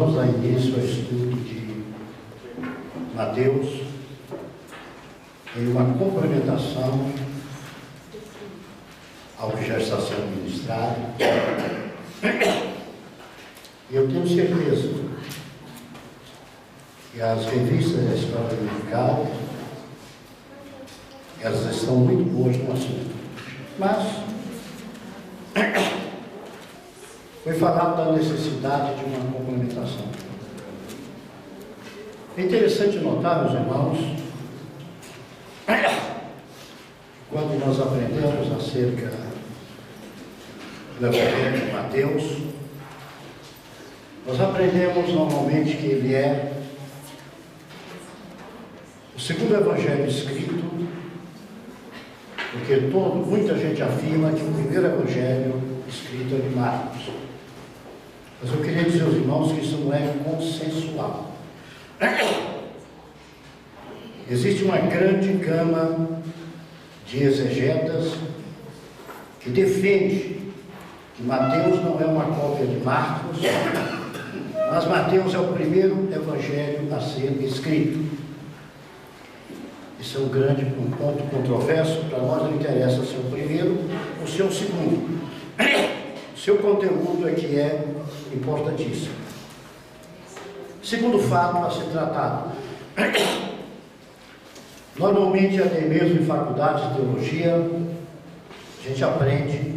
Vamos dar início ao estudo de Mateus em uma complementação ao que já está sendo ministrado. E eu tenho certeza que as revistas da História Dominical, elas estão muito boas no assunto. Mas foi falado da necessidade de uma complementação. É interessante notar, meus irmãos, quando nós aprendemos acerca do Evangelho de Mateus, nós aprendemos normalmente que ele é o segundo Evangelho escrito, porque muita gente afirma que o primeiro Evangelho escrito é de Marcos. Mas eu queria dizer aos irmãos que isso não é consensual. Existe uma grande gama de exegetas que defende que Mateus não é uma cópia de Marcos, mas Mateus é o primeiro evangelho a ser escrito. Isso é um ponto controverso. Para nós não interessa se é o primeiro ou se é o segundo. O seu conteúdo é que é importantíssimo. Segundo fato a ser tratado. Normalmente, até mesmo em faculdades de teologia, a gente aprende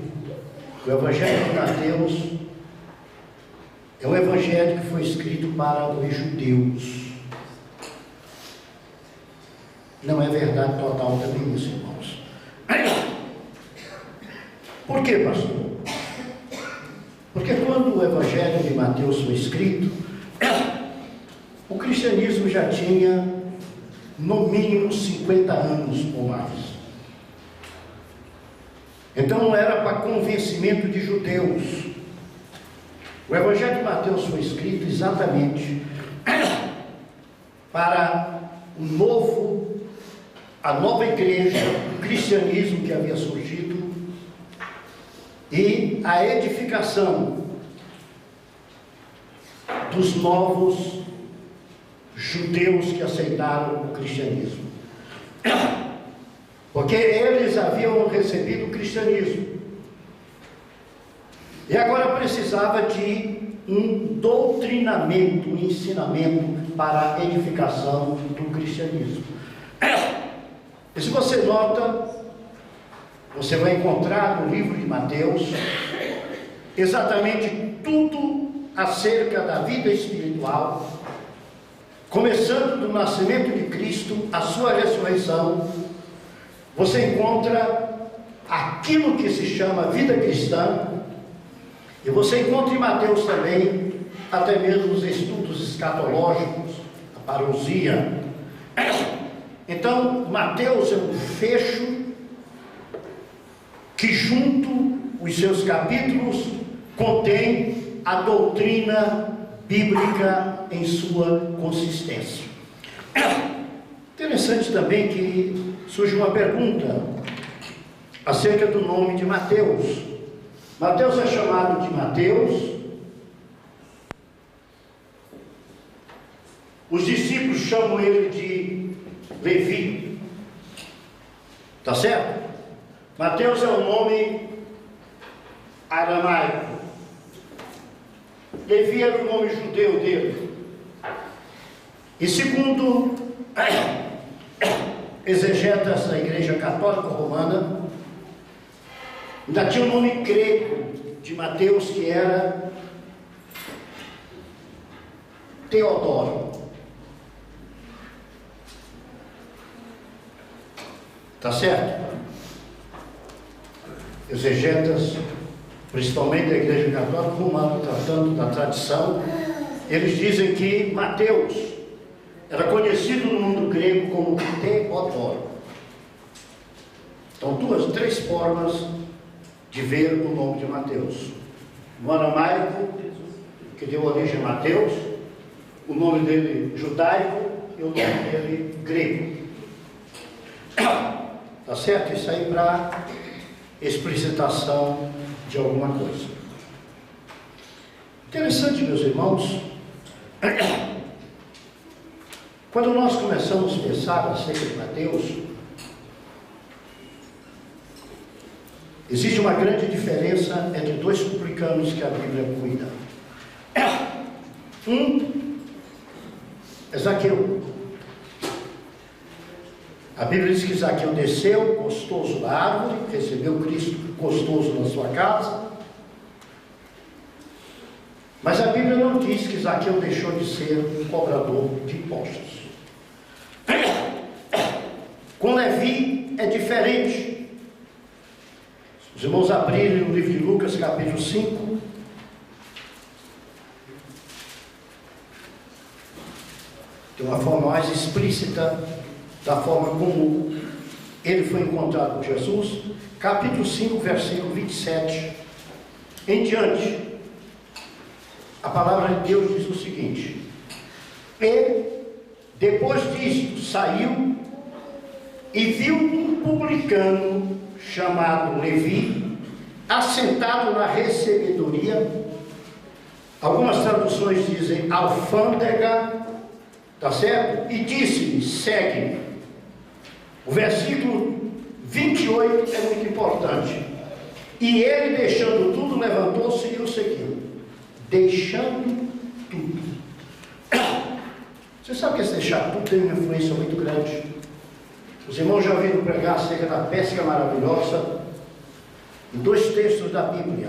que o Evangelho de Mateus é um evangelho que foi escrito para os judeus. Não é verdade total também isso, irmãos. Por quê, pastor? Porque quando o Evangelho de Mateus foi escrito, o cristianismo já tinha no mínimo 50 anos ou mais. Então não era para convencimento de judeus. O Evangelho de Mateus foi escrito exatamente para a nova igreja, o cristianismo que havia surgido e a edificação dos novos judeus que aceitaram o cristianismo. Porque eles haviam recebido o cristianismo. E agora precisava de um doutrinamento, um ensinamento para a edificação do cristianismo. E se você nota, você vai encontrar no livro de Mateus exatamente tudo acerca da vida espiritual, começando do nascimento de Cristo, a sua ressurreição. Você encontra aquilo que se chama vida cristã, e você encontra em Mateus também, até mesmo os estudos escatológicos, a parousia. Então, Mateus é um fecho que, junto os seus capítulos, contém a doutrina bíblica em sua consistência. Interessante também que surge uma pergunta acerca do nome de Mateus. Mateus é chamado de Mateus. Os discípulos chamam ele de Levi. Tá certo? Mateus é o nome aramaico. Levi era o nome judeu dele. E segundo exegetas da Igreja Católica Romana, ainda tinha o nome grego de Mateus, que era Teodoro. Tá certo? Exegetas, principalmente da Igreja Católica Romana, tratando da tradição, eles dizem que Mateus era conhecido no mundo grego como Teodoro. Então, três formas de ver o nome de Mateus. No aramaico, que deu origem a Mateus, o nome dele judaico e o nome dele grego. Tá certo? Isso aí para explicitação de alguma coisa. Interessante, meus irmãos, Quando nós começamos a pensar acerca de Mateus, existe uma grande diferença entre dois publicanos que a Bíblia cuida. Um é Zaqueu. A Bíblia diz que Zaqueu desceu, gostoso da árvore, recebeu Cristo gostoso na sua casa. Mas a Bíblia não diz que Zaqueu deixou de ser um cobrador de impostos. Com Levi é diferente. Os irmãos abrirem o livro de Lucas, capítulo 5. De uma forma mais explícita, da forma como ele foi encontrado por Jesus. Capítulo 5, versículo 27 em diante. A palavra de Deus diz o seguinte: e depois disto saiu e viu um publicano chamado Levi assentado na recebedoria. Algumas traduções dizem alfândega, tá certo? E disse-lhe: segue-me. O versículo 28 é muito importante. E ele, deixando tudo, levantou-se e o seguiu. Deixando tudo. Você sabe que esse deixar tudo tem uma influência muito grande. Os irmãos já ouviram pregar acerca da pesca maravilhosa em dois textos da Bíblia,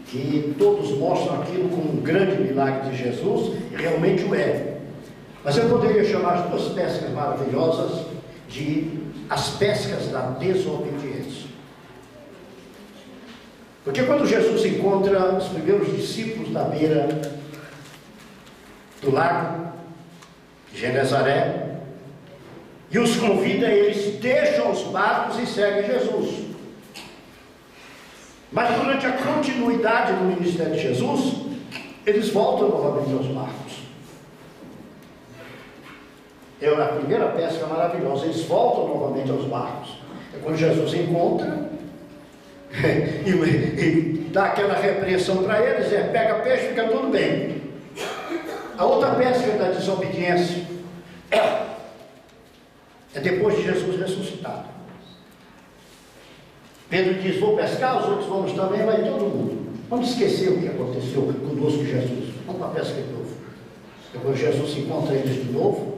que todos mostram aquilo como um grande milagre de Jesus, e realmente o é. Mas eu poderia chamar as duas pescas maravilhosas de as pescas da desobediência. Porque quando Jesus encontra os primeiros discípulos da beira do lago de Genezaré e os convida, eles deixam os barcos e seguem Jesus. Mas durante a continuidade do ministério de Jesus, eles voltam novamente aos barcos. É a primeira pesca maravilhosa, eles voltam novamente aos barcos. É quando Jesus encontra e dá aquela repreensão para eles, pega peixe, fica tudo bem. A outra pesca da desobediência é depois de Jesus ressuscitado. Pedro diz: vou pescar, os outros vamos também, vai todo mundo. Vamos esquecer o que aconteceu conosco Jesus. Vamos para a pesca de novo. Depois Jesus encontra eles de novo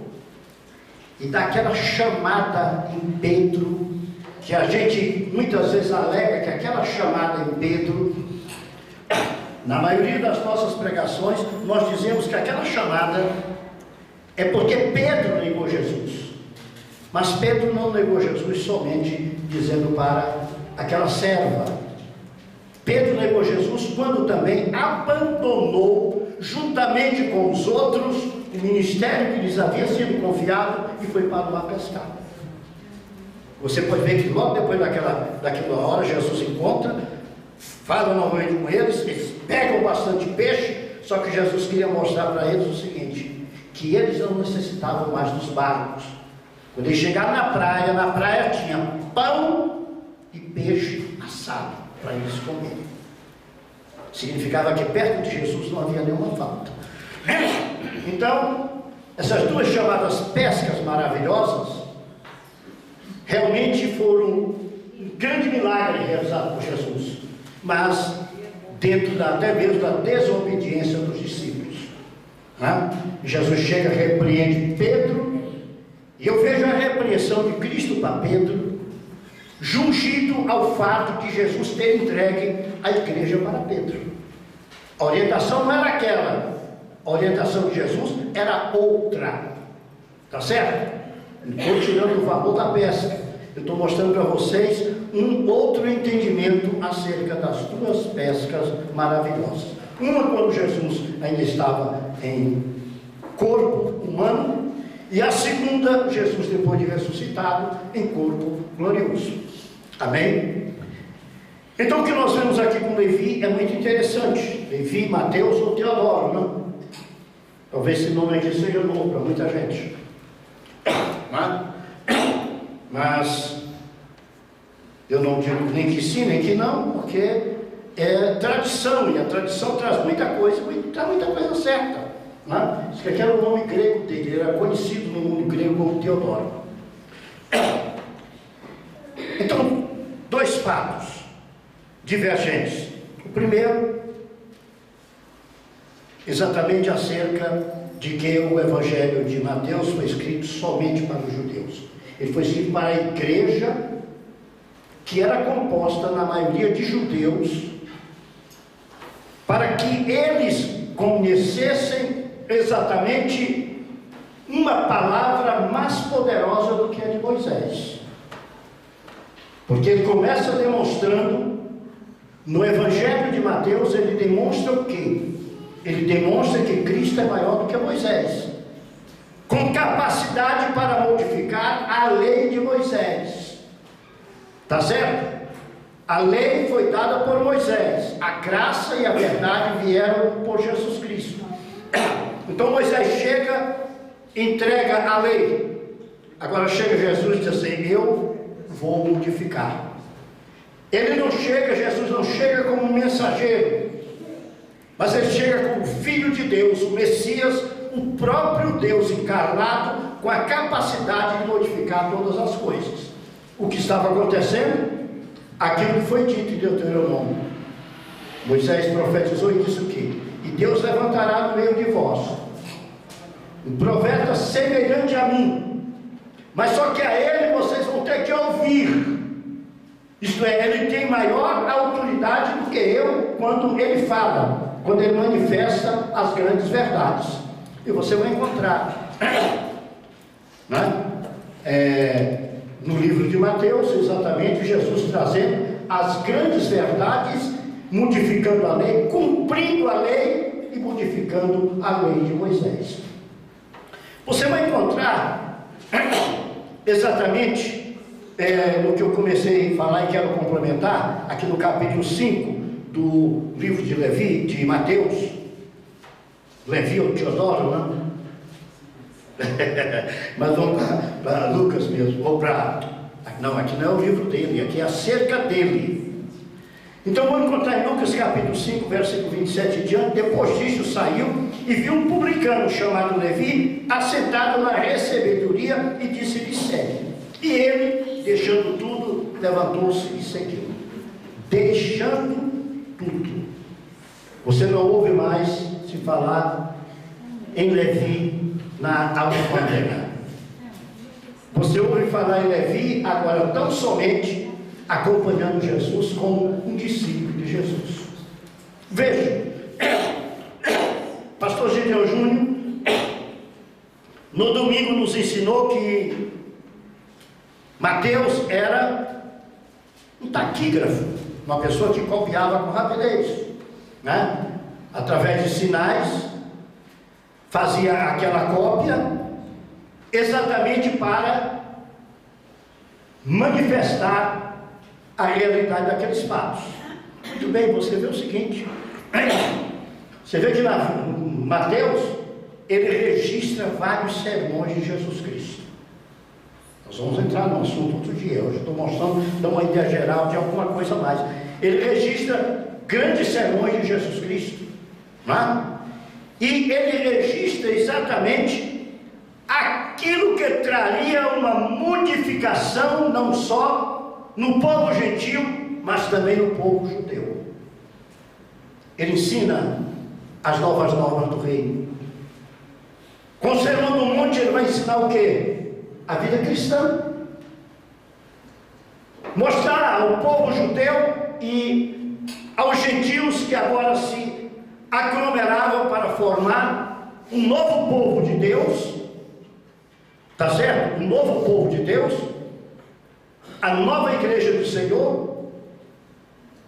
e dá aquela chamada em Pedro, que a gente muitas vezes alega que aquela chamada em Pedro, na maioria das nossas pregações, nós dizemos que aquela chamada é porque Pedro negou Jesus. Mas Pedro não negou Jesus somente dizendo para aquela serva. Pedro negou Jesus quando também abandonou, juntamente com os outros, o ministério que lhes havia sido confiado e foi para o mar pescar. Você pode ver que logo depois daquela hora, Jesus encontra, fala novamente com eles, eles pegam bastante peixe, só que Jesus queria mostrar para eles o seguinte, que eles não necessitavam mais dos barcos. Quando eles chegaram na praia tinha pão e peixe assado para eles comerem. Significava que perto de Jesus não havia nenhuma falta. Então, essas duas chamadas pescas maravilhosas realmente foram um grande milagre realizado por Jesus, mas dentro até mesmo da desobediência dos discípulos. Jesus chega, repreende Pedro, e eu vejo a repreensão de Cristo para Pedro, jungido ao fato de Jesus ter entregue a igreja para Pedro. A orientação não era aquela, a orientação de Jesus era outra, tá certo? Não estou tirando o valor da pesca, eu estou mostrando para vocês um outro entendimento acerca das duas pescas maravilhosas. Uma quando Jesus ainda estava em corpo humano, e a segunda, Jesus depois de ressuscitado, em corpo glorioso. Amém? Então o que nós vemos aqui com Levi é muito interessante. Levi, Mateus ou Teodoro, não? Talvez esse nome aqui seja novo para muita gente. Mas eu não digo nem que sim, nem que não, porque é tradição, e a tradição traz muita coisa certa. né? Isso aqui era o nome grego dele, ele era conhecido no mundo grego como Teodoro. Então, dois fatos divergentes. O primeiro, exatamente acerca de que o Evangelho de Mateus foi escrito somente para os judeus. Ele foi escrito para a igreja, que era composta na maioria de judeus, para que eles conhecessem exatamente uma palavra mais poderosa do que a de Moisés. Porque ele começa demonstrando, no Evangelho de Mateus, ele demonstra o quê? Ele demonstra que Cristo é maior do que Moisés, com capacidade para modificar a lei de Moisés. Está certo? A lei foi dada por Moisés, a graça e a verdade vieram por Jesus Cristo. Então Moisés chega, entrega a lei. Agora chega Jesus e diz assim: eu vou modificar. Ele não chega, Jesus não chega como um mensageiro, mas ele chega como Filho de Deus, o Messias, o próprio Deus encarnado, com a capacidade de modificar todas as coisas. O que estava acontecendo? Aquilo que foi dito em Deuteronômio. Moisés profetizou e disse o quê? E Deus levantará no meio de vós um profeta semelhante a mim, mas só que a ele vocês vão ter que ouvir. Isto é, ele tem maior autoridade do que eu quando ele fala, quando ele manifesta as grandes verdades. E você vai encontrar, né? No livro de Mateus, exatamente, Jesus trazendo as grandes verdades, modificando a lei, cumprindo a lei e modificando a lei de Moisés. Você vai encontrar exatamente no que eu comecei a falar e quero complementar, aqui no capítulo 5 do livro de Levi, de Mateus. Levi ou Teodoro, não? Mas vamos para Lucas mesmo, ou para... Não, aqui não é o livro dele, aqui é acerca dele. Então vamos encontrar em Lucas capítulo 5, versículo 27 em diante. Depois disso saiu e viu um publicano chamado Levi assentado na recebedoria e disse-lhe: segue. E ele, deixando tudo, levantou-se e seguiu. Deixando tudo. Você não ouve mais se falar em Levi na alfândega. Você ouve falar em Levi agora tão somente acompanhando Jesus como um discípulo de Jesus. Veja, pastor Gideon Júnior no domingo nos ensinou que Mateus era um taquígrafo, uma pessoa que copiava com rapidez, né? Através de sinais, fazia aquela cópia exatamente para manifestar a realidade daqueles fatos. Muito bem, você vê o seguinte, você vê que na Mateus ele registra vários sermões de Jesus Cristo. Nós vamos entrar no assunto outro dia, hoje estou mostrando, dando uma ideia geral de alguma coisa a mais. Ele registra grandes sermões de Jesus Cristo, não é? E ele registra exatamente aquilo que traria uma modificação não só no povo gentil, mas também no povo judeu. Ele ensina as novas normas do reino. Com o Sermão do Monte ele vai ensinar o quê? A vida cristã. Mostrar ao povo judeu e aos gentios que agora se aglomeravam para formar um novo povo de Deus, tá certo? Um novo povo de Deus, a nova igreja do Senhor,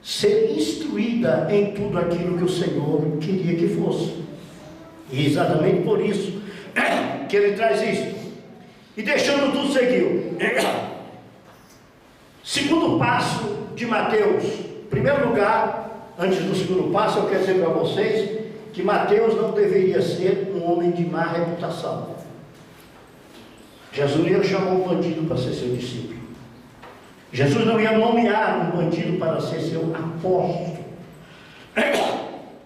ser instruída em tudo aquilo que o Senhor queria que fosse. E exatamente por isso que ele traz isso. E deixando tudo, seguiu. Segundo passo de Mateus. Em primeiro lugar, antes do segundo passo, eu quero dizer para vocês que Mateus não deveria ser um homem de má reputação. Jesus não ia chamar um bandido para ser seu discípulo. Jesus não ia nomear um bandido para ser seu apóstolo.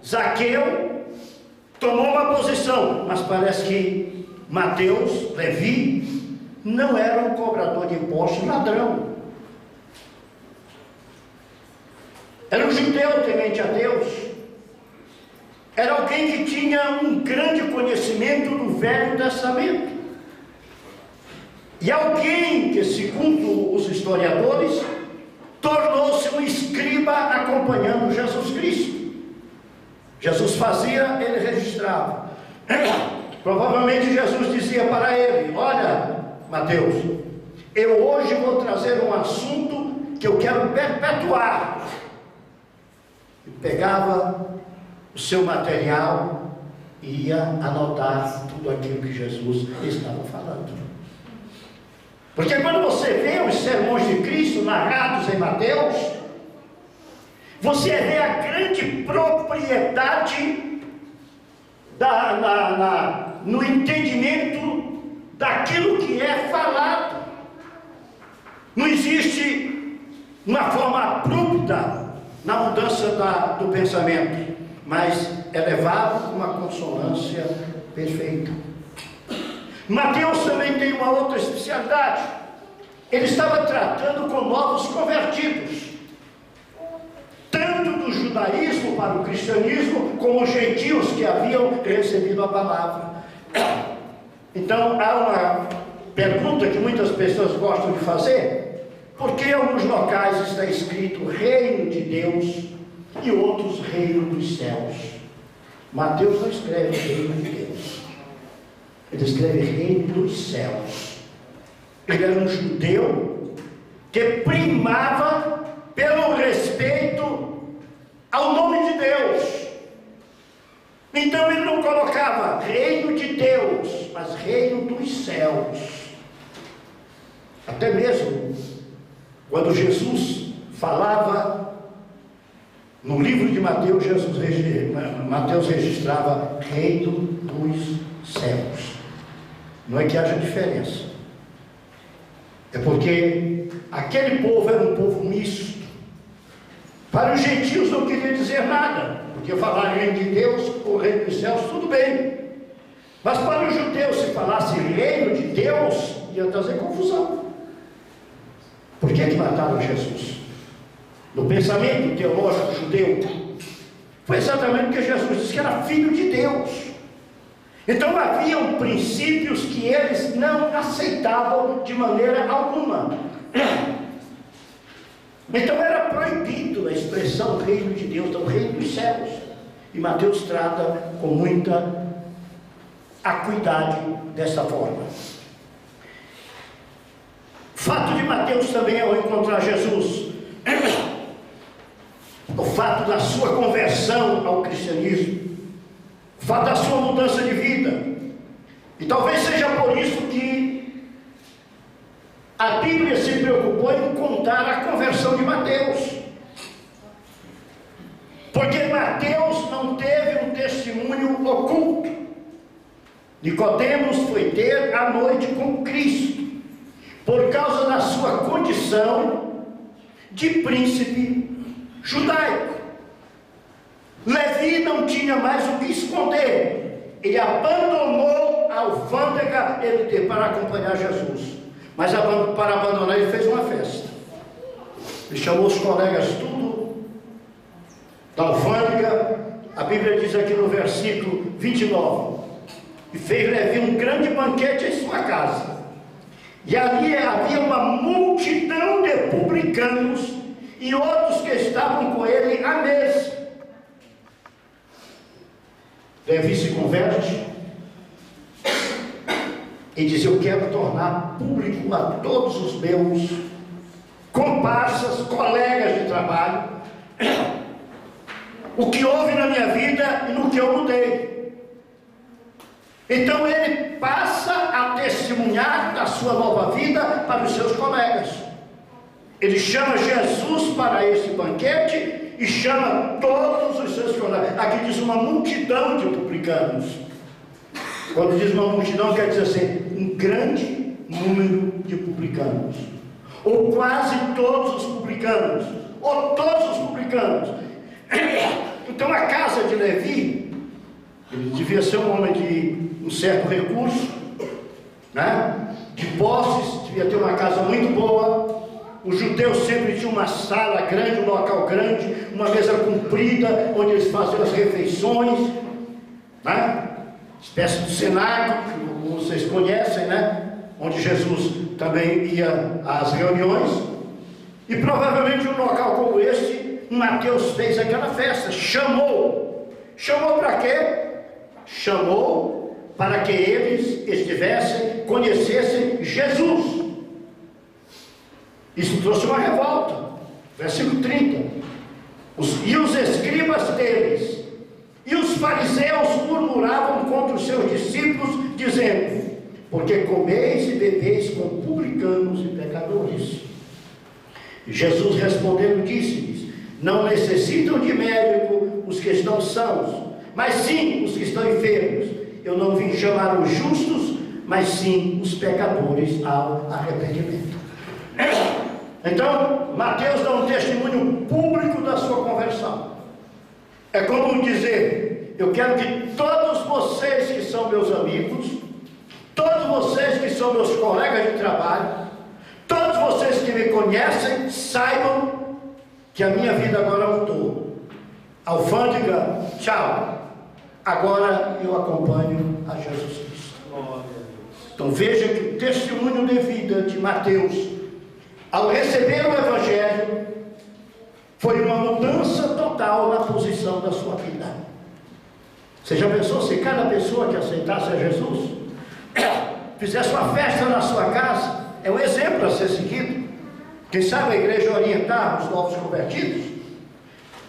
Zaqueu tomou uma posição, mas parece que Mateus, Levi, não era um cobrador de impostos, ladrão. Era um judeu temente a Deus. Era alguém que tinha um grande conhecimento do Velho Testamento. E alguém que, segundo os historiadores, tornou-se um escriba acompanhando Jesus Cristo. Jesus fazia, ele registrava. Provavelmente Jesus dizia para ele: olha, Mateus, eu hoje vou trazer um assunto que eu quero perpetuar. E pegava o seu material e ia anotar tudo aquilo que Jesus estava falando. Porque quando você vê os sermões de Cristo narrados em Mateus, você vê a grande propriedade no entendimento daquilo que é falado. Não existe uma forma abrupta na mudança do pensamento, mas é levado com uma consonância perfeita. Mateus também tem uma outra especialidade. Ele estava tratando com novos convertidos, tanto do judaísmo para o cristianismo, como os gentios que haviam recebido a palavra. Então há uma pergunta que muitas pessoas gostam de fazer: por que em alguns locais está escrito reino de Deus e outros reino dos céus? Mateus não escreve reino de Deus, ele escreve reino dos céus. Ele era um judeu que primava pelo respeito ao nome de Deus. Então ele não colocava reino de Deus, mas reino dos céus. Até mesmo quando Jesus falava no livro de Mateus, Mateus registrava reino dos céus. Não é que haja diferença, é porque aquele povo era um povo misto. Para os gentios não queria dizer nada, porque falar reino de Deus ou reino dos céus, tudo bem. Mas para os judeus, se falasse reino de Deus, ia trazer confusão. Por que mataram Jesus? No pensamento teológico judeu, foi exatamente porque Jesus disse que era filho de Deus. Então haviam princípios que eles não aceitavam de maneira alguma. Então era proibido a expressão reino de Deus, então reino dos céus. E Mateus trata com muita acuidade dessa forma. Fato de Mateus também, ao encontrar Jesus, o fato da sua conversão ao cristianismo, o fato da sua mudança de vida. E talvez seja por isso que a Bíblia se preocupou em contar a conversão de Mateus, porque Mateus não teve um testemunho oculto. Nicodemos foi ter a noite com Cristo, por causa da sua condição de príncipe judaico. Levi não tinha mais o que esconder, ele abandonou a alfândega para acompanhar Jesus. Mas para abandonar, ele fez uma festa. Ele chamou os colegas tudo da alfândega. A Bíblia diz aqui no versículo 29: e fez Levi um grande banquete em sua casa. E ali havia uma multidão de publicanos e outros que estavam com ele à mesa. Levi se converte e diz: eu quero tornar público a todos os meus comparsas, colegas de trabalho, o que houve na minha vida e no que eu mudei. Então ele passa a testemunhar da sua nova vida para os seus colegas. Ele chama Jesus para esse banquete e chama todos os seus colegas. Aqui diz uma multidão de publicanos. Quando diz uma multidão, quer dizer assim, um grande número de publicanos, ou quase todos os publicanos, ou todos os publicanos. Então a casa de Levi Ele devia ser um homem de um certo recurso, né? De posses, devia ter uma casa muito boa. Os judeus sempre tinham uma sala grande, um local grande, uma mesa comprida, onde eles faziam as refeições, né? Espécie de cenáculo, que vocês conhecem, né? Onde Jesus também ia às reuniões. E provavelmente um local como este, Mateus fez aquela festa, chamou para quê? Chamou para que eles estivessem, conhecessem Jesus. Isso trouxe uma revolta. Versículo 30. E os escribas deles e os fariseus murmuravam contra os seus discípulos, dizendo: porque comeis e bebeis com publicanos e pecadores. E Jesus respondendo disse-lhes: não necessitam de médico os que estão sãos, mas sim os que estão enfermos. Eu não vim chamar os justos, mas sim os pecadores ao arrependimento. Então, Mateus dá um testemunho público da sua conversão. É como dizer: eu quero que todos vocês que são meus amigos, todos vocês que são meus colegas de trabalho, todos vocês que me conhecem, saibam que a minha vida agora mudou. Alfândega, tchau. Agora eu acompanho a Jesus Cristo. Então veja que o testemunho de vida de Mateus, ao receber o Evangelho, foi uma mudança total na posição da sua vida. Você já pensou se cada pessoa que aceitasse a Jesus fizesse uma festa na sua casa? É um exemplo a ser seguido. Quem sabe a igreja orientar os novos convertidos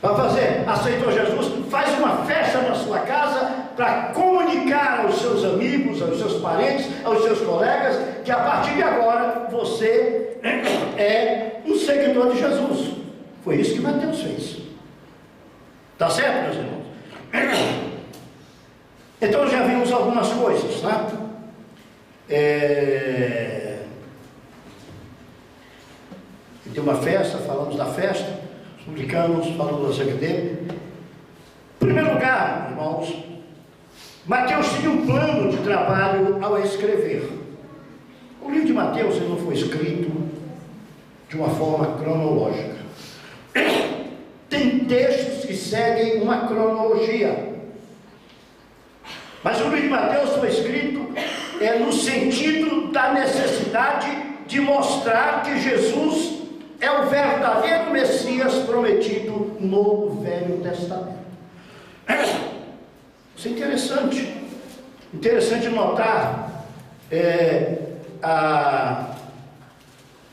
para fazer, aceitou Jesus, faz uma festa na sua casa para comunicar aos seus amigos, aos seus parentes, aos seus colegas, que a partir de agora você é um seguidor de Jesus. Foi isso que Mateus fez. Está certo, meus irmãos? Então já vimos algumas coisas, né? Tem uma festa, falamos da festa, os publicanos, falamos acerca dele. Em primeiro lugar, irmãos, Mateus tinha um plano de trabalho ao escrever. O livro de Mateus ele não foi escrito de uma forma cronológica. Tem textos que seguem uma cronologia. Mas o livro de Mateus foi escrito no sentido da necessidade de mostrar que Jesus é o verdadeiro Messias prometido no Velho Testamento. Isso é interessante. Interessante notar a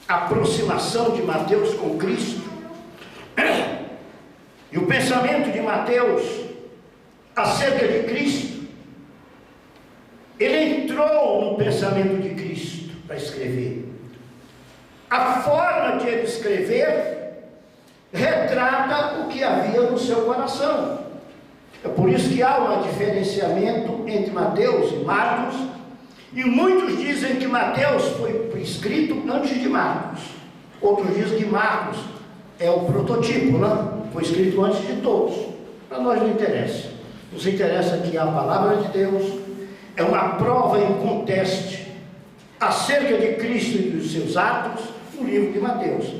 aproximação de Mateus com Cristo. E o pensamento de Mateus acerca de Cristo, ele entrou no pensamento de Cristo para escrever. A forma de ele escrever retrata o que havia no seu coração. É por isso que há um diferenciamento entre Mateus e Marcos, e muitos dizem que Mateus foi escrito antes de Marcos. Outros dizem que Marcos é o prototipo, né? Foi escrito antes de todos. Para nós não interessa. Nos interessa que a palavra de Deus é uma prova inconteste acerca de Cristo e dos seus atos no livro de Mateus.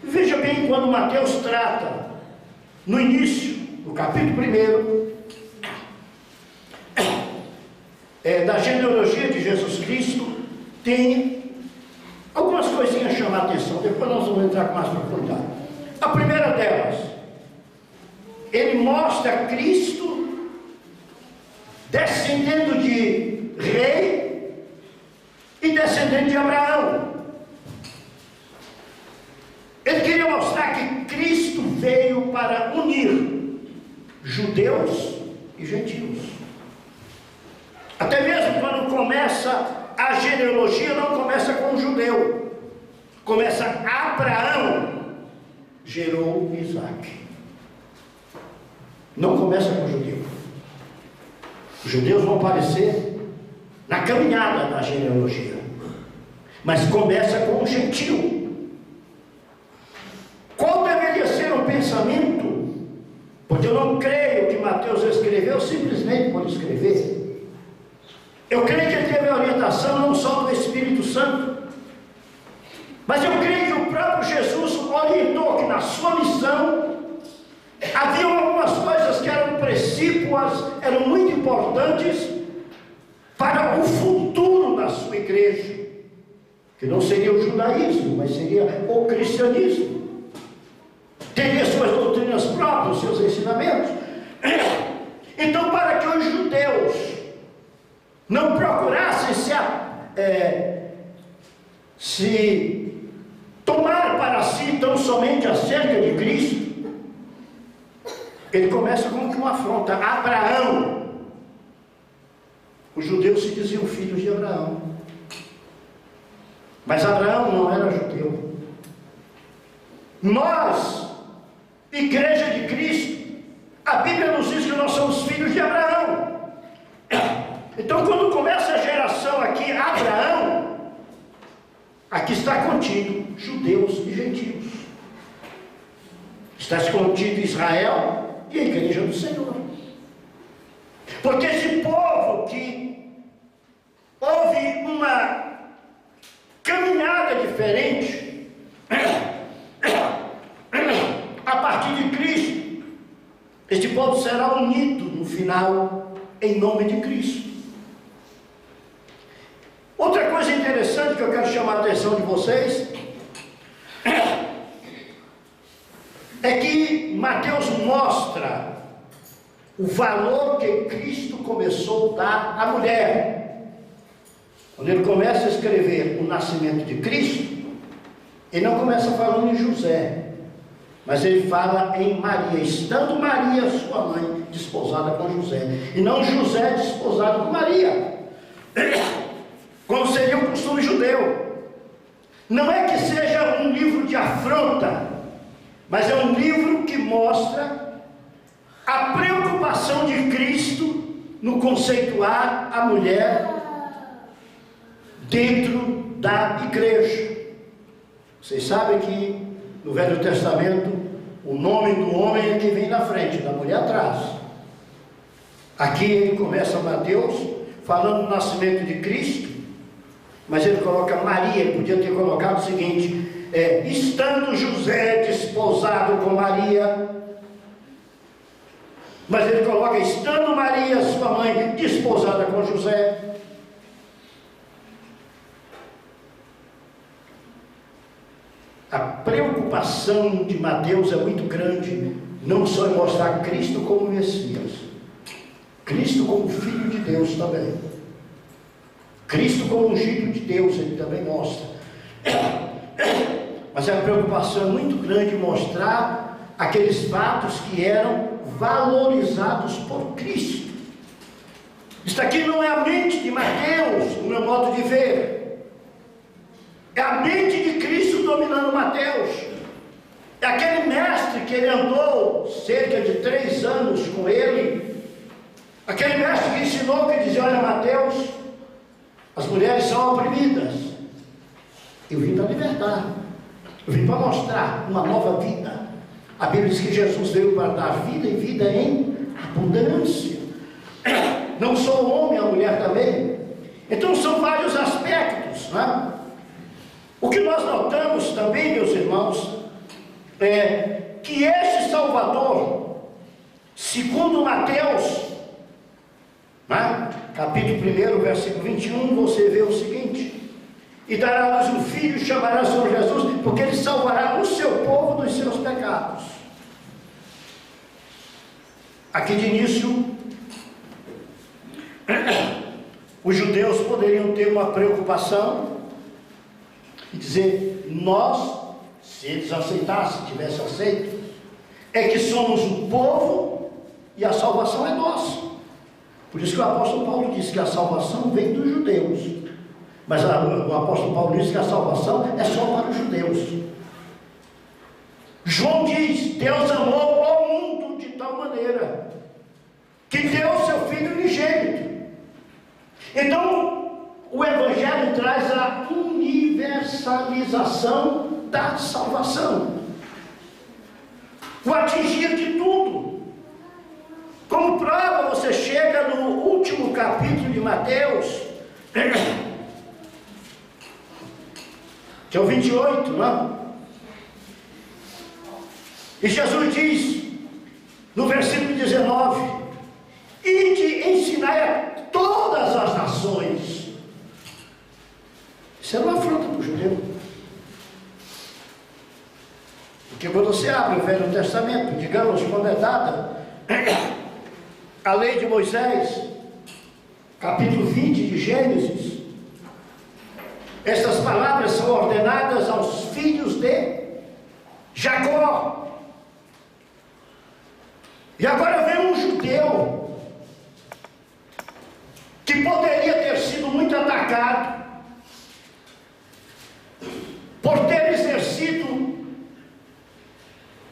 Veja bem quando Mateus trata, no início, no capítulo 1, da genealogia de Jesus Cristo, tem algumas coisinhas a chamar a atenção. Depois nós vamos entrar com mais profundidade. A primeira delas, ele mostra Cristo descendendo de rei e descendendo de Abraão. Ele queria mostrar que Cristo veio para unir judeus e gentios. Até mesmo quando começa a genealogia, não começa com o judeu. Começa Abraão gerou Isaac. Não começa com o judeu. Os judeus vão aparecer na caminhada da genealogia. Mas começa com o gentio. Qual deveria ser o pensamento? Porque eu não creio que Mateus escreveu simplesmente por escrever. Eu creio que ele teve a orientação não só do Espírito Santo, mas eu creio que o próprio Jesus orientou que na sua missão havia algumas coisas que eram precípuas, eram muito importantes para o futuro da sua igreja, que não seria o judaísmo, mas seria o cristianismo. Teria suas doutrinas próprias, seus ensinamentos. Então, para que os judeus não procurassem se tomar para si tão somente acerca de Cristo, ele começa com uma afronta. Abraão, os judeus se diziam filhos de Abraão, mas Abraão não era judeu. Nós, igreja de Cristo, a Bíblia nos diz que nós somos filhos de Abraão. Então, quando começa a geração aqui, Abraão, aqui está contido judeus e gentios. Está contido Israel e a igreja do Senhor. Porque esse povo que houve uma caminhada diferente a partir de Cristo, este povo será unido no final em nome de Cristo. Outra coisa interessante que eu quero chamar a atenção de vocês é que Mateus mostra o valor que Cristo começou a dar à mulher. Quando ele começa a escrever o nascimento de Cristo, ele não começa falando em José, mas ele fala em Maria, estando Maria, sua mãe, desposada com José, e não José desposado com Maria, como seria o costume judeu. Não é que seja um livro de afronta, mas é um livro que mostra a preocupação de Cristo no conceituar a mulher dentro da igreja. Vocês sabem que no Velho Testamento o nome do homem é que vem na frente, da mulher atrás. Aqui ele começa Mateus falando do nascimento de Cristo, mas ele coloca Maria. Ele podia ter colocado o seguinte: estando José desposado com Maria, mas ele coloca estando Maria, sua mãe, desposada com José. A preocupação de Mateus é muito grande, não só em mostrar Cristo como Messias, Cristo como Filho de Deus também, Cristo como ungido de Deus, ele também mostra. Mas a preocupação é muito grande em mostrar aqueles fatos que eram valorizados por Cristo. Isso aqui não é a mente de Mateus, no meu modo de ver. É a mente de Cristo dominando Mateus. É aquele mestre que ele andou cerca de 3 anos com ele. Aquele mestre que ensinou, que dizia: olha, Mateus, as mulheres são oprimidas. Eu vim para libertar. Eu vim para mostrar uma nova vida. A Bíblia diz que Jesus veio para dar vida e vida em abundância. Não só o homem, a mulher também. Então são vários aspectos, né? O que nós notamos também, meus irmãos, é que este Salvador, segundo Mateus, né? Capítulo 1, versículo 21, você vê o seguinte: e dará a luz um filho, chamará o Senhor Jesus, porque ele salvará o seu povo dos seus pecados. Aqui de início, os judeus poderiam ter uma preocupação e dizer: nós, se eles aceitassem, tivessem aceito, é que somos o povo e a salvação é nossa. Por isso que o apóstolo Paulo disse que a salvação vem dos judeus, mas o apóstolo Paulo disse que a salvação é só para os judeus. João diz: Deus amou o mundo de tal maneira que deu o seu Filho unigênito. Então o Evangelho traz a universalização da salvação, o atingir de tudo. Com Como prova, você chega no último capítulo de Mateus, que é o 28, não? E Jesus diz, no versículo 19, ide ensinai a todas as nações. Isso era uma afronta para o judeu. Porque quando você abre o Velho Testamento, digamos, quando é dada a lei de Moisés, capítulo 20 de Gênesis, essas palavras são ordenadas aos filhos de Jacó. E agora vem um judeu que poderia ter sido muito atacado por ter exercido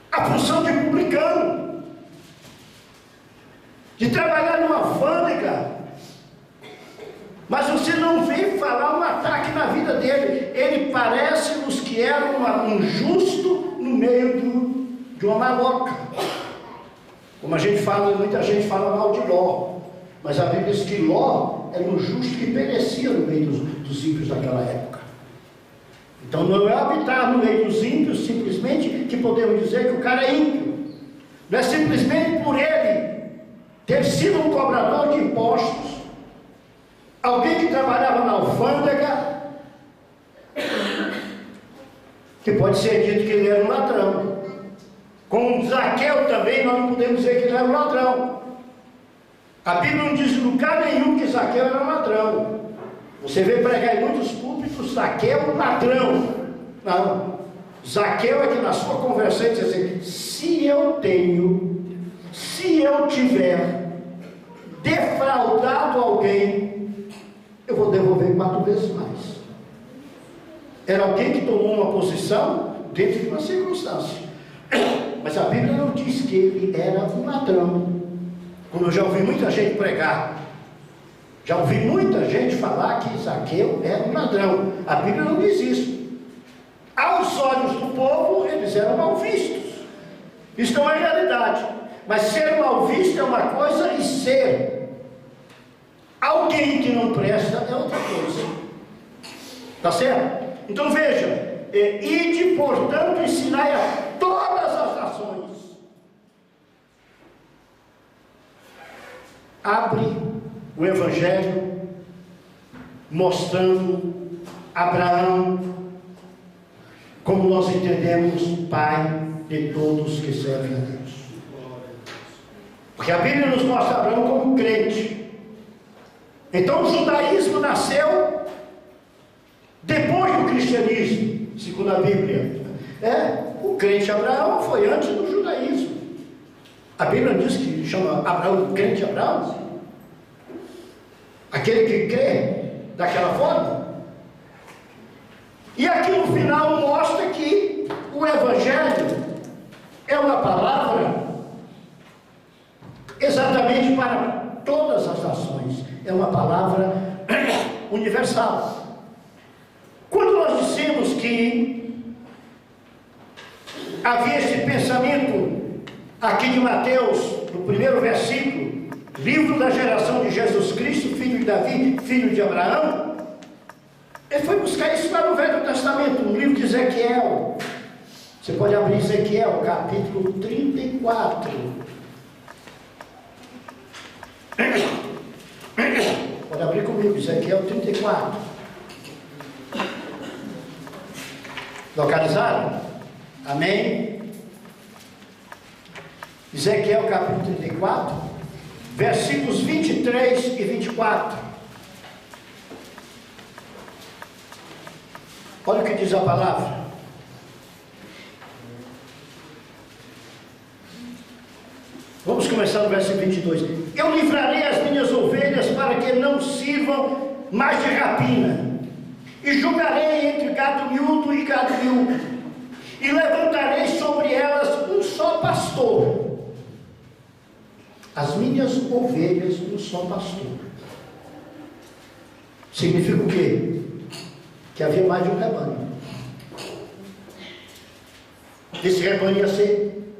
a função de publicano, de trabalhar numa alfândega, mas você não vê falar um ataque na vida dele. Ele parece-nos que era um justo no meio de uma maloca. Como a gente fala, muita gente fala mal de Ló, mas a Bíblia diz que Ló era um justo que perecia no meio dos ímpios daquela época. Então não é habitar no meio dos ímpios simplesmente que podemos dizer que o cara é ímpio. Não é simplesmente por ele ter sido um cobrador de impostos, alguém que trabalhava na alfândega, que pode ser dito que ele era um ladrão. Com Zaqueu também nós não podemos dizer que ele era um ladrão. A Bíblia não diz em lugar nenhum que Zaqueu era um ladrão. Você vê pregar em muitos púlpitos, Zaqueu ladrão. Não. Zaqueu é que na sua conversão diz assim, se eu tiver defraudado alguém, eu vou devolver 4 vezes mais. Era alguém que tomou uma posição dentro de uma circunstância. Mas a Bíblia não diz que ele era um ladrão. Como eu já ouvi muita gente pregar, já ouvi muita gente falar que Zaqueu era um ladrão. A Bíblia não diz isso. Aos olhos do povo, eles eram mal vistos. Isso não é realidade. Mas ser mal visto é uma coisa e ser alguém que não presta é outra coisa. Tá certo? Então veja, ide, portanto, ensinai a todas as nações. Abre o Evangelho mostrando Abraão como nós entendemos pai de todos que servem a Deus. Porque a Bíblia nos mostra Abraão como crente. Então o judaísmo nasceu depois do cristianismo, segundo a Bíblia. O crente Abraão foi antes do judaísmo. A Bíblia diz que chama Abraão crente Abraão. Aquele que crê daquela forma. E aqui no final mostra que o Evangelho é uma palavra exatamente para todas as nações. É uma palavra universal. Quando nós dissemos que havia esse pensamento aqui de Mateus, no primeiro versículo, livro da geração de Jesus Cristo, filho de Davi, filho de Abraão, ele foi buscar isso lá no Velho Testamento, no livro de Ezequiel. Você pode abrir Ezequiel, capítulo 34. Pode abrir comigo, Ezequiel 34. Localizaram? Amém? Ezequiel capítulo 34, versículos 23 e 24. Olha o que diz a palavra. Vamos começar no versículo 22. Eu livrarei as minhas ovelhas para que não sirvam mais de rapina, e julgarei entre gado miúdo e gado miúdo, e levantarei sobre elas um só pastor. As minhas ovelhas, um só pastor. Significa o quê? Que havia mais de um rebanho. Esse rebanho ia ser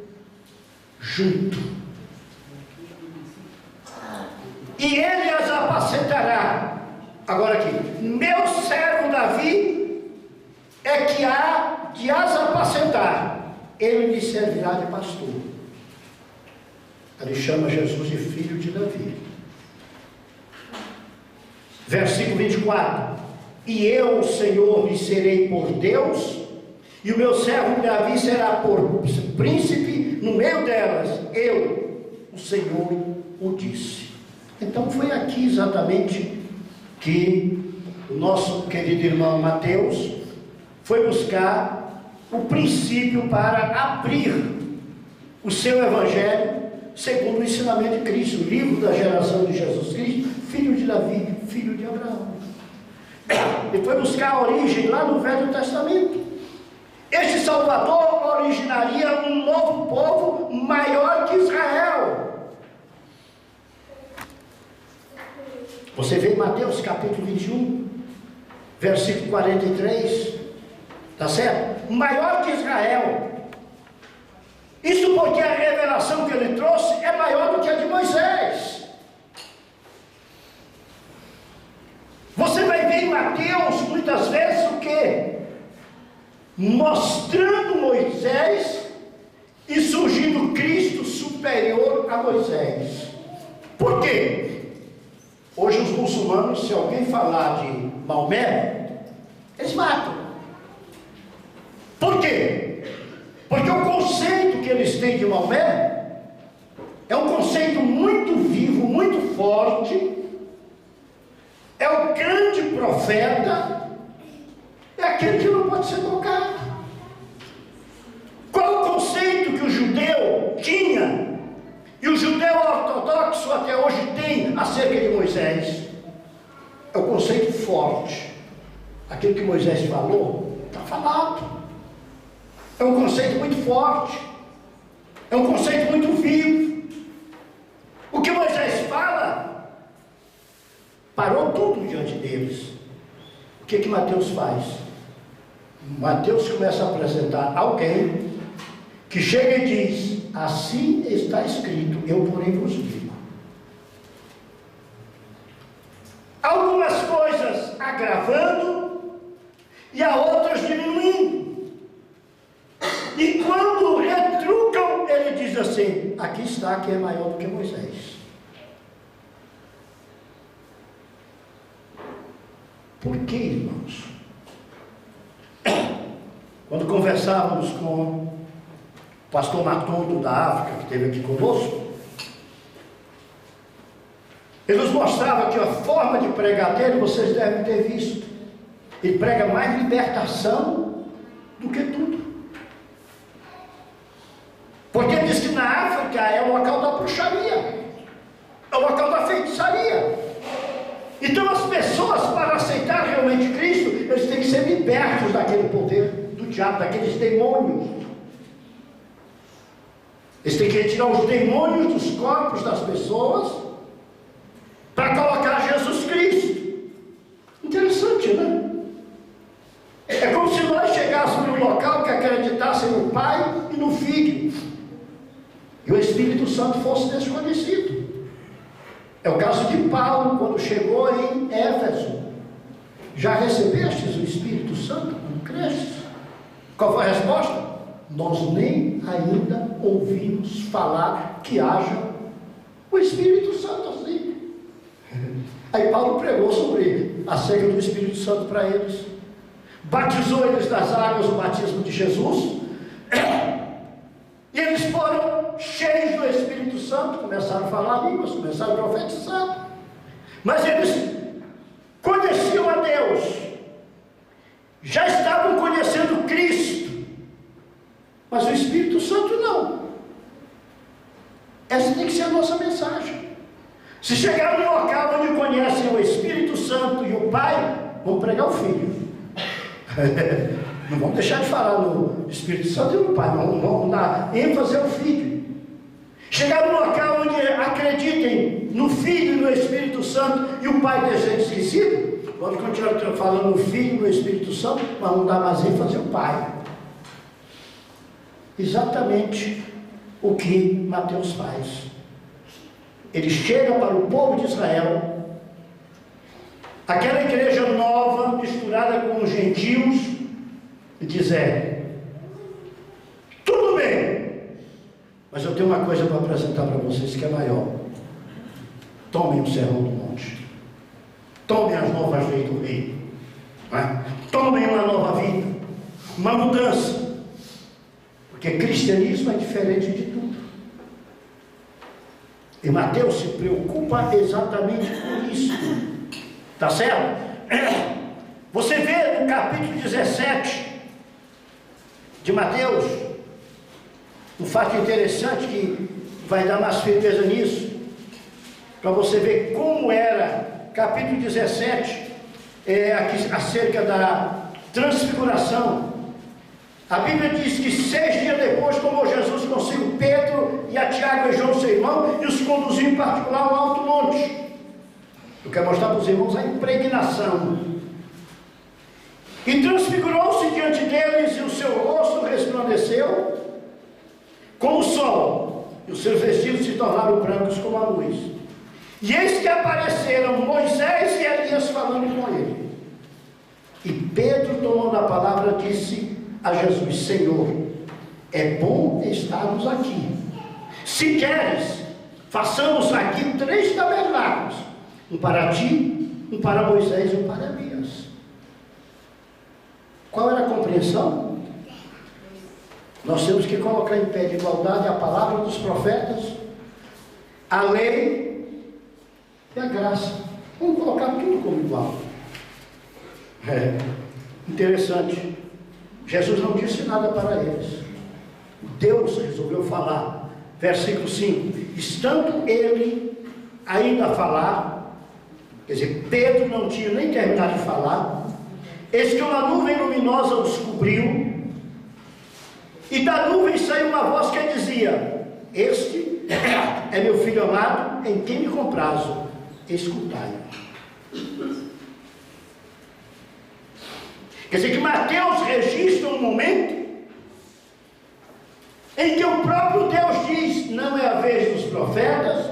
junto. Agora aqui, meu servo Davi é que há de as apacentar, ele lhe servirá de pastor. Ele chama Jesus de filho de Davi. Versículo 24: e eu, Senhor, lhe serei por Deus, e o meu servo Davi será por príncipe no meio delas. Eu, o Senhor, o disse. Então foi aqui exatamente que o nosso querido irmão Mateus foi buscar o princípio para abrir o seu evangelho segundo o ensinamento de Cristo, o livro da geração de Jesus Cristo, filho de Davi, filho de Abraão. Ele foi buscar a origem lá no Velho Testamento. Este Salvador originaria um novo povo maior que Israel. Você vê em Mateus capítulo 21, versículo 43, tá certo? Maior que Israel. Isso porque a revelação que ele trouxe é maior do que a de Moisés. Você vai ver em Mateus muitas vezes o quê? Mostrando Moisés e surgindo Cristo superior a Moisés. Por quê? Hoje os muçulmanos, se alguém falar de Maomé, eles matam. Por quê? Porque o conceito que eles têm de Maomé é um conceito muito vivo, muito forte. É o grande profeta, é aquele que não pode ser tocado. Qual o conceito que o judeu tinha, e o judeu ortodoxo até hoje tem acerca de Moisés? É o conceito forte. Aquilo que Moisés falou, está falado. É um conceito muito forte, é um conceito muito vivo. O que Moisés fala, parou tudo diante deles. O que Mateus faz? Mateus começa a apresentar alguém que chega e diz: assim está escrito, eu porém vos digo. Algumas coisas agravando e a outras diminuindo. E quando retrucam, ele diz assim: aqui está, que é maior do que Moisés. Por que, irmãos? Quando conversávamos com o pastor Matondo da África, que esteve aqui conosco, ele nos mostrava que a forma de pregar dele, vocês devem ter visto. Ele prega mais libertação do que tudo. Porque ele diz que na África é o local da bruxaria, é o local da feitiçaria. Então as pessoas, para aceitar realmente Cristo, eles têm que ser libertos daquele poder do diabo, daqueles demônios. Eles têm que retirar os demônios dos corpos das pessoas para colocar Jesus Cristo. Interessante, né? É como se nós chegássemos num local que acreditassem no Pai e no Filho, e o Espírito Santo fosse desconhecido. É o caso de Paulo, quando chegou em Éfeso. Já recebestes o Espírito Santo? Não cresces? Qual foi a resposta? Nós nem ainda ouvimos falar que haja o Espírito Santo assim. Aí Paulo pregou sobre acerca do Espírito Santo para eles. Batizou eles das águas, o batismo de Jesus. E eles foram cheios do Espírito Santo, começaram a falar línguas, começaram a profetizar. Mas eles conheciam a Deus, já estavam conhecendo Cristo, mas o Espírito Santo não. Essa tem que ser a nossa mensagem. Se chegar num local onde conhecem o Espírito Santo e o Pai, vão pregar o Filho. Não vamos deixar de falar no Espírito Santo e no Pai, não vamos dar ênfase ao Filho. Chegar num local onde acreditem no Filho e no Espírito Santo e o Pai esteja esquecido, vamos continuar falando no Filho e no Espírito Santo, mas não dar mais ênfase ao Pai. Exatamente o que Mateus faz. Ele chega para o povo de Israel aquela igreja nova, misturada com os gentios, e dizer: tudo bem, mas eu tenho uma coisa para apresentar para vocês que é maior. Tomem o Sermão do Monte, tomem as novas leis do rei, tomem uma nova vida, uma mudança, porque cristianismo é diferente de tudo. E Mateus se preocupa exatamente com isso, tá certo? Você vê no capítulo 17 de Mateus um fato interessante que vai dar mais firmeza nisso, para você ver como era, capítulo 17, aqui, acerca da transfiguração. A Bíblia diz que 6 dias depois tomou Jesus consigo Pedro e a Tiago e João, seu irmão, e os conduziu em particular ao alto monte. Eu quero mostrar para os irmãos a impregnação. E transfigurou-se diante deles, e o seu rosto resplandeceu como o sol, e os seus vestidos se tornaram brancos como a luz. E eis que apareceram Moisés e Elias falando com ele. E Pedro, tomando a palavra, disse a Jesus: Senhor, é bom estarmos aqui. Se queres, façamos aqui 3 tabernáculos, um para ti, um para Moisés e um para Elias. Qual era a compreensão? Nós temos que colocar em pé de igualdade a palavra dos profetas, a lei e a graça. Vamos colocar tudo como igual. Interessante. Jesus não disse nada para eles. Deus resolveu falar. Versículo 5. Estando ele ainda a falar, quer dizer, Pedro não tinha nem terminado de falar, eis que uma nuvem luminosa os cobriu, e da nuvem saiu uma voz que dizia: Este é meu filho amado, em quem me comprazo, escutai-o. Quer dizer que Mateus registra um momento em que o próprio Deus diz: não é a vez dos profetas,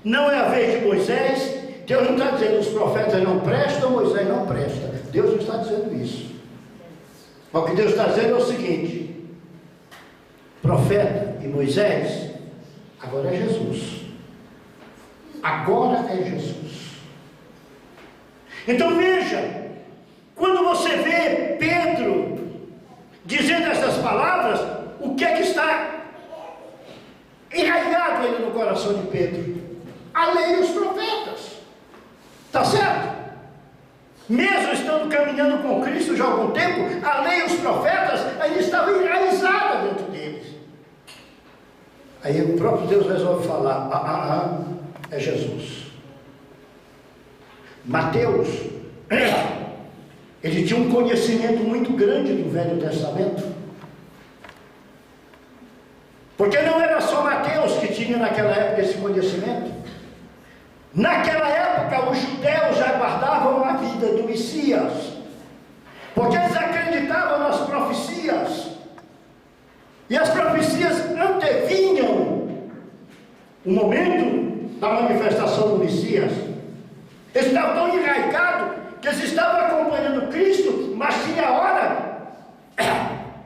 não é a vez de Moisés. Deus não está dizendo os profetas não prestam, Moisés não presta. Deus não está dizendo isso. O que Deus está dizendo é o seguinte: profeta e Moisés, agora é Jesus. Agora é Jesus. Então veja, quando você vê Pedro dizendo essas palavras, o que é que está enraizado ainda no coração de Pedro? A lei e os profetas. Está certo? Mesmo estando caminhando com Cristo já há algum tempo, a lei e os profetas ainda estavam enraizados dentro deles. Aí o próprio Deus resolve falar: é Jesus. Mateus, ele tinha um conhecimento muito grande do Velho Testamento, porque não era só Mateus que tinha naquela época esse conhecimento. Naquela época os judeus já guardavam a vida do Messias, porque eles acreditavam nas profecias, e as profecias antevinham o momento da manifestação do Messias. Eles estavam tão enraizados que eles estavam acompanhando Cristo, mas tinha hora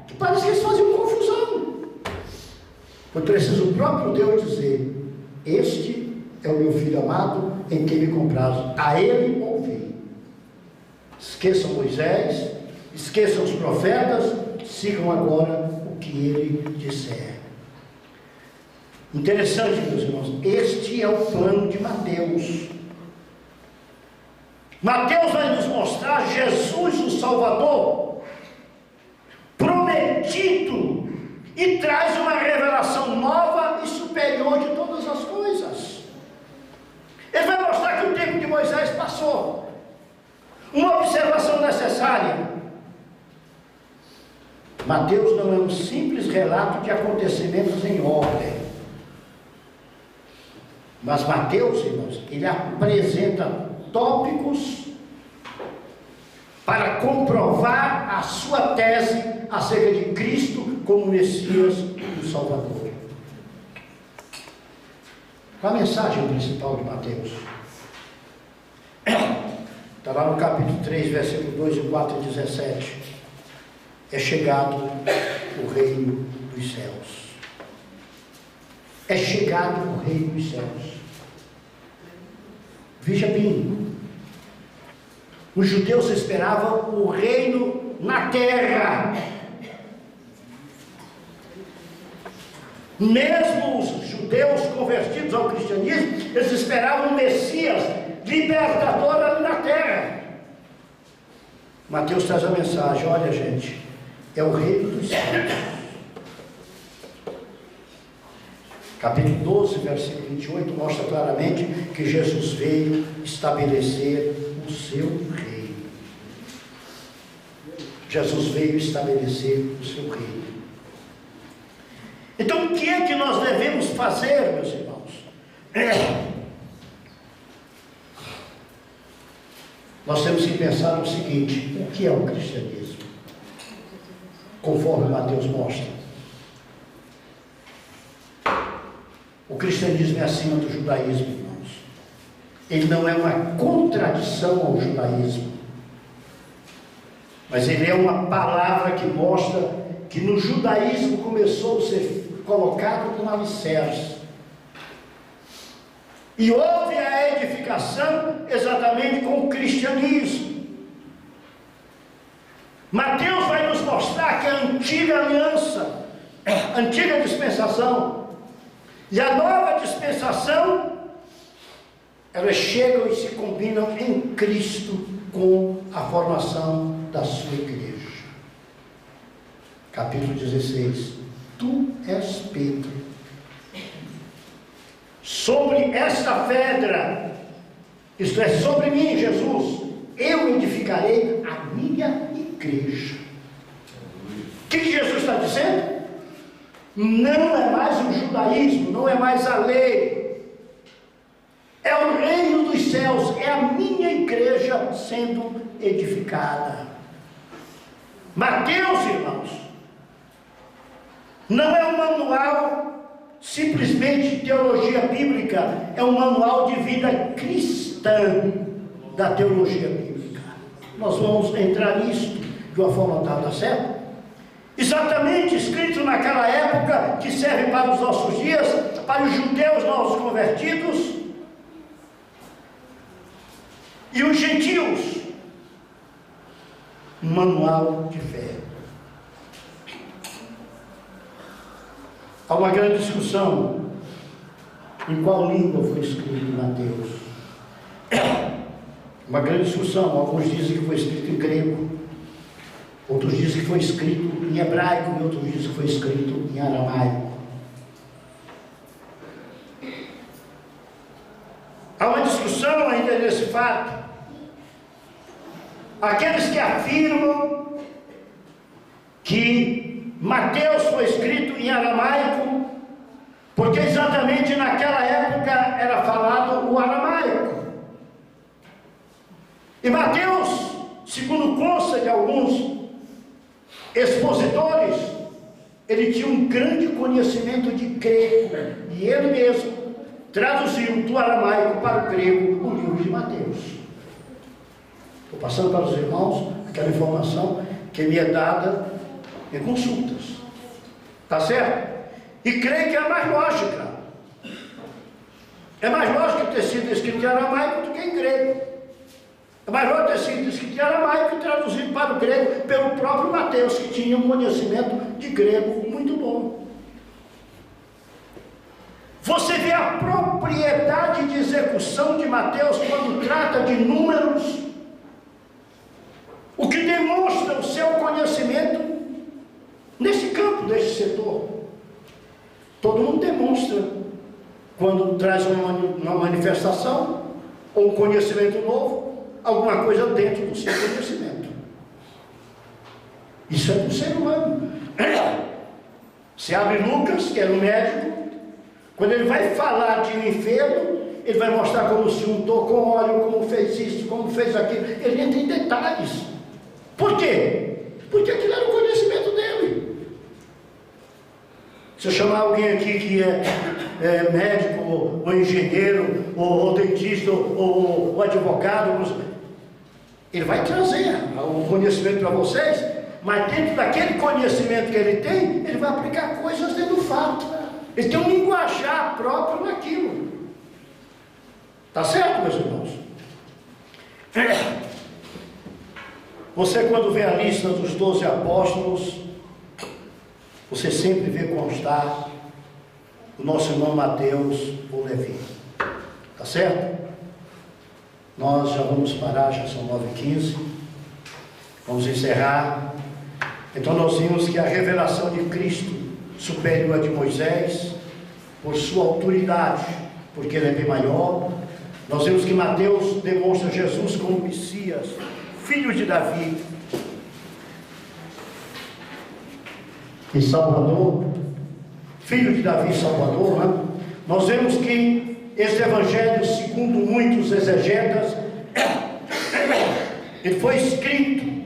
que parece que eles faziam confusão. Foi preciso o próprio Deus dizer: este é o meu filho amado, em quem me comprazo, a ele ouvi. Esqueçam Moisés, esqueçam os profetas, sigam agora o que ele disser. Interessante, meus irmãos, este é o plano de Mateus. Mateus vai nos mostrar Jesus, o Salvador, prometido, e traz uma revelação nova e superior de todas as coisas. Ele vai mostrar que o tempo de Moisés passou. Uma observação necessária: Mateus não é um simples relato de acontecimentos em ordem, mas Mateus, irmãos, ele apresenta tópicos para comprovar a sua tese acerca de Cristo como Messias e o Salvador. Qual a mensagem principal de Mateus? Está Está lá no capítulo 3, versículo 2 e 4 e 17. É chegado o reino dos céus. É chegado o reino dos céus. Veja bem, os judeus esperavam o reino na terra. Mesmo os judeus convertidos ao cristianismo, eles esperavam um Messias libertador ali na terra. Mateus traz a mensagem: olha, gente, é o reino dos céus. Capítulo 12, versículo 28 mostra claramente que Jesus veio estabelecer o seu reino. Jesus veio estabelecer o seu reino. Então, o que é que nós devemos fazer, meus irmãos? Nós temos que pensar no seguinte: o que é o cristianismo? Conforme Mateus mostra, o cristianismo é acima do judaísmo, irmãos. Ele não é uma contradição ao judaísmo, mas ele é uma palavra que mostra que no judaísmo começou a ser colocado como alicerce, e houve a edificação exatamente com o cristianismo. Mateus vai nos mostrar que a antiga aliança, a antiga dispensação e a nova dispensação, elas chegam e se combinam em Cristo com a formação da sua igreja. Capítulo 16: tu és Pedro, sobre esta pedra, isto é, sobre mim, Jesus, eu edificarei a minha igreja. O que Jesus está dizendo? Não é mais o judaísmo, não é mais a lei, é o reino dos céus, é a minha igreja sendo edificada. Mateus, irmãos, não é um manual simplesmente de teologia bíblica, é um manual de vida cristã da teologia bíblica. Nós vamos entrar nisso de uma forma tal, tá certo? Exatamente escrito naquela época, que serve para os nossos dias, para os judeus novos convertidos e os gentios. Um manual de fé. Há uma grande discussão em qual língua foi escrito Mateus. Uma grande discussão. Alguns dizem que foi escrito em grego, outros dizem que foi escrito em hebraico, e outros dizem que foi escrito em aramaico. Há uma discussão ainda nesse fato. Aqueles que afirmam que Mateus foi escrito em aramaico, porque exatamente naquela época era falado o aramaico. E Mateus, segundo consta de alguns expositores, ele tinha um grande conhecimento de grego, e ele mesmo traduziu do aramaico para o grego o livro de Mateus. Estou passando para os irmãos aquela informação que me é dada em consultas, tá certo? E creio que é mais lógica. É mais lógico ter sido escrito em aramaico do que em grego. É mais lógico ter sido escrito em aramaico e traduzido para o grego pelo próprio Mateus, que tinha um conhecimento de grego muito bom. Você vê a propriedade de execução de Mateus quando trata de números, o que demonstra o seu conhecimento nesse campo, nesse setor. Todo mundo demonstra quando traz uma manifestação ou um conhecimento novo, alguma coisa dentro do seu conhecimento. Isso é do ser humano. Se abre Lucas, que era um médico, quando ele vai falar de um enfermo, ele vai mostrar como se untou com óleo, como fez isso, como fez aquilo. Ele entra em detalhes. Por quê? Porque aquilo era o conhecimento dele. Se eu chamar alguém aqui que é médico, ou engenheiro, ou dentista, ou advogado, Ele vai trazer o conhecimento para vocês, mas dentro daquele conhecimento que ele tem, ele vai aplicar coisas dentro do fato. Ele tem um linguajar próprio naquilo. Tá certo, meus irmãos? Você, quando vê a lista dos 12 apóstolos, você sempre vê constar o nosso irmão Mateus ou Levi. Tá certo? Nós já vamos parar, já são 9h15. Vamos encerrar. Então nós vimos que a revelação de Cristo superior a de Moisés, por sua autoridade, porque ele é bem maior. Nós vimos que Mateus demonstra Jesus como Messias, filho de Davi e Salvador, filho de Davi e Salvador, né? Nós vemos que esse evangelho, segundo muitos exegetas, ele foi escrito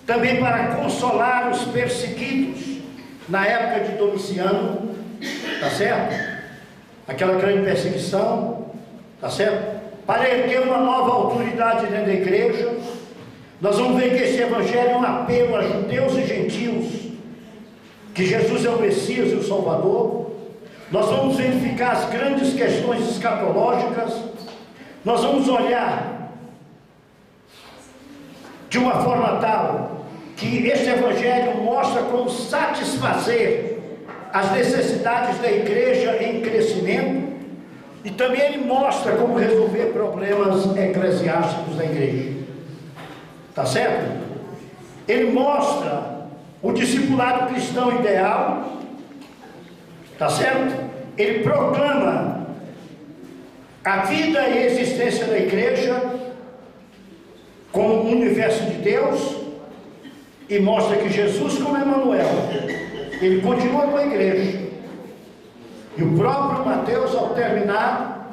também para consolar os perseguidos na época de Domiciano, tá certo? Aquela grande perseguição, tá certo? Para erguer uma nova autoridade dentro da igreja. Nós vamos ver que esse evangelho é um apelo a judeus e gentios, que Jesus é o Messias e o Salvador. Nós vamos verificar as grandes questões escatológicas. Nós vamos olhar de uma forma tal que este evangelho mostra como satisfazer as necessidades da igreja em crescimento, e também ele mostra como resolver problemas eclesiásticos da igreja. Tá certo? Ele mostra o discipulado cristão ideal. Tá certo? Ele proclama a vida e a existência da igreja como um universo de Deus, e mostra que Jesus, como Emanuel, ele continua com a igreja. E o próprio Mateus, ao terminar,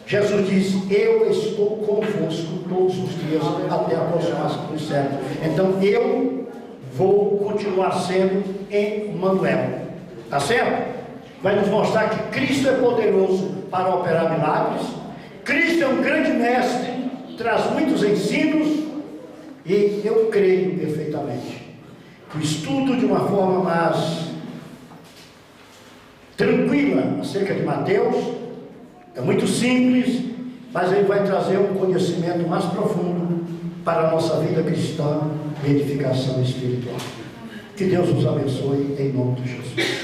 Jesus diz: eu estou convosco todos os dias até a consumação dos séculos. Então eu vou continuar sendo Emanuel. Tá certo? Vai nos mostrar que Cristo é poderoso para operar milagres. Cristo é um grande mestre, traz muitos ensinos, e eu creio perfeitamente que o estudo de uma forma mais tranquila acerca de Mateus é muito simples, mas ele vai trazer um conhecimento mais profundo para a nossa vida cristã e edificação espiritual. Que Deus nos abençoe em nome de Jesus.